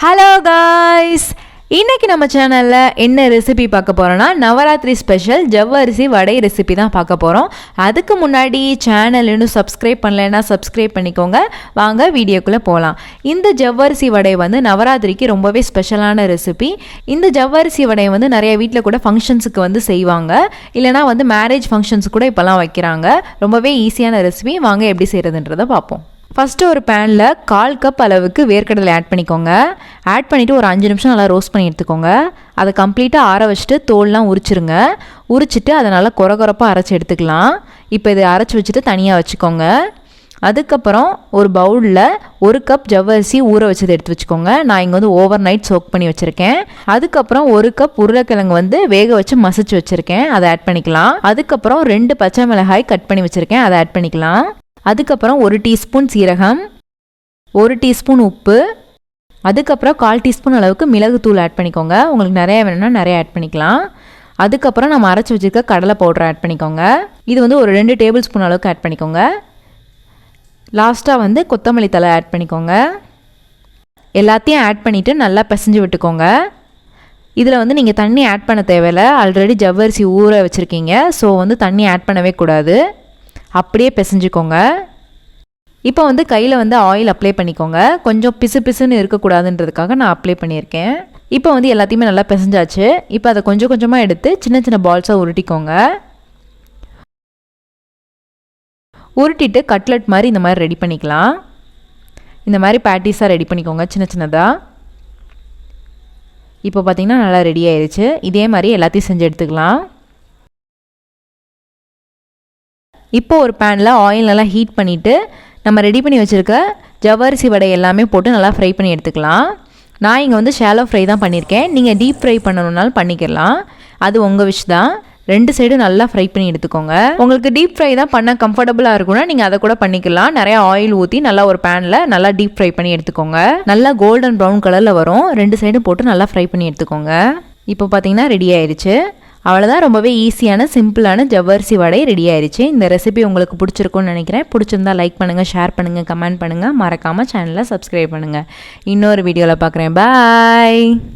Hello guys, இன்றைக்கி நம்ம சேனலில் என்ன ரெசிபி பார்க்க போகிறோன்னா நவராத்திரி ஸ்பெஷல் ஜவ்வரிசி வடை ரெசிபி தான் பார்க்க போகிறோம். அதுக்கு முன்னாடி சேனல் இன்னும் சப்ஸ்கிரைப் பண்ணலைன்னா சப்ஸ்கிரைப் பண்ணிக்கோங்க. வாங்க வீடியோக்குள்ளே போகலாம். இந்த ஜவ்வரிசி வடை வந்து நவராத்திரிக்கு ரொம்பவே ஸ்பெஷலான ரெசிபி. இந்த ஜவ்வரிசி வடையை வந்து நிறைய வீட்டில் கூட ஃபங்க்ஷன்ஸுக்கு வந்து செய்வாங்க, இல்லைனா வந்து மேரேஜ் ஃபங்க்ஷன்ஸ் கூட இப்போலாம் வைக்கிறாங்க. ரொம்பவே ஈஸியான ரெசிபி. வாங்க எப்படி செய்கிறதுன்றதை பார்ப்போம். ஃபஸ்ட்டு ஒரு பேனில் 1/4 கப் அளவுக்கு வேர்க்கடலை ஆட் பண்ணிக்கோங்க. ஆட் பண்ணிவிட்டு ஒரு 5 நிமிஷம் நல்லா ரோஸ்ட் பண்ணி எடுத்துக்கோங்க. அதை கம்ப்ளீட்டாக ஆற வச்சுட்டு தோல்லாம் உரிச்சிருங்க. உரிச்சிட்டு அதை நல்லா கொரகொரப்பாக அரைச்சி எடுத்துக்கலாம். இப்போ இதை அரைச்சி வச்சுட்டு தனியாக வச்சுக்கோங்க. அதுக்கப்புறம் ஒரு பவுலில் 1 கப் ஜவ்வரிசி ஊற வச்சது எடுத்து வச்சுக்கோங்க. நான் இங்கே வந்து ஓவர் நைட் சோக் பண்ணி வச்சுருக்கேன். அதுக்கப்புறம் 1 கப் உருளைக்கிழங்கு வந்து வேக வச்சு மசிச்சு வச்சுருக்கேன், அதை ஆட் பண்ணிக்கலாம். அதுக்கப்புறம் 2 பச்சை மிளகாய் கட் பண்ணி வச்சுருக்கேன், அதை ஆட் பண்ணிக்கலாம். அதுக்கப்புறம் 1 டீஸ்பூன் சீரகம், 1 டீஸ்பூன் உப்பு, அதுக்கப்புறம் 1/4 டீஸ்பூன் அளவுக்கு மிளகுத்தூள் ஆட் பண்ணிக்கோங்க. உங்களுக்கு நிறைய வேணும்னா நிறைய ஆட் பண்ணிக்கலாம். அதுக்கப்புறம் நம்ம அரைச்சி வச்சுருக்க கடலை பவுடர் ஆட் பண்ணிக்கோங்க. இது வந்து ஒரு 2 டேபிள் ஸ்பூன் அளவுக்கு ஆட் பண்ணிக்கோங்க. லாஸ்ட்டாக வந்து கொத்தமல்லி தழை ஆட் பண்ணிக்கோங்க. எல்லாத்தையும் ஆட் பண்ணிவிட்டு நல்லா பிசைஞ்சு விட்டுக்கோங்க. இதில் வந்து நீங்கள் தண்ணி ஆட் பண்ண தேவையில்லை, ஆல்ரெடி ஜவ்வரிசி ஊற வச்சுருக்கீங்க. ஸோ வந்து தண்ணி ஆட் பண்ணவே கூடாது, அப்படியே பிசைஞ்சுக்கோங்க. இப்போ வந்து கையில் வந்து ஆயில் அப்ளை பண்ணிக்கோங்க. கொஞ்சம் பிசு பிசுன்னு இருக்கக்கூடாதுன்றதுக்காக நான் அப்ளை பண்ணியிருக்கேன். இப்போ வந்து எல்லாத்தையுமே நல்லா பிசைஞ்சாச்சு. இப்போ அதை கொஞ்சம் கொஞ்சமாக எடுத்து சின்ன சின்ன பால்ஸாக உருட்டிக்கோங்க. உருட்டிட்டு கட்லெட் மாதிரி இந்த மாதிரி ரெடி பண்ணிக்கலாம். இந்த மாதிரி பேட்டிஸாக ரெடி பண்ணிக்கோங்க சின்ன சின்னதாக. இப்போ பார்த்திங்கன்னா நல்லா ரெடி ஆயிடுச்சு. இதே மாதிரி எல்லாத்தையும் செஞ்சு எடுத்துக்கலாம். இப்போ ஒரு பேனில் ஆயில் நல்லா ஹீட் பண்ணிவிட்டு நம்ம ரெடி பண்ணி வச்சுருக்க ஜவ்வரிசி வடை எல்லாமே போட்டு நல்லா ஃப்ரை பண்ணி எடுத்துக்கலாம். நான் இங்கே வந்து ஷாலோ ஃப்ரை தான் பண்ணியிருக்கேன். நீங்கள் டீப் ஃப்ரை பண்ணணுன்னாலும் பண்ணிக்கலாம், அது உங்கள் விஷ் தான். 2 சைடும் நல்லா ஃப்ரை பண்ணி எடுத்துக்கோங்க. உங்களுக்கு டீப் ஃப்ரை தான் பண்ண கம்ஃபர்டபுளாக இருக்குன்னா நீங்கள் அதை கூட பண்ணிக்கலாம். நிறையா ஆயில் ஊற்றி நல்லா ஒரு பேனில் நல்லா டீப் ஃப்ரை பண்ணி எடுத்துக்கோங்க. நல்லா கோல்டன் ப்ரௌன் கலரில் வரும். 2 சைடும் போட்டு நல்லா ஃப்ரை பண்ணி எடுத்துக்கோங்க. இப்போ பார்த்தீங்கன்னா ரெடி ஆயிடுச்சு. அவ்வளோதான், ரொம்பவே ஈஸியான சிம்பிளான ஜவ்வரிசி வடை ரெடி ஆயிடுச்சு. இந்த ரெசிபி உங்களுக்கு பிடிச்சிருக்கும்னு நினைக்கிறேன். பிடிச்சிருந்தா லைக் பண்ணுங்கள், ஷேர் பண்ணுங்கள், கமெண்ட் பண்ணுங்கள். மறக்காமல் சேனலை சப்ஸ்கிரைப் பண்ணுங்கள். இன்னொரு வீடியோவில் பார்க்குறேன். பாய்.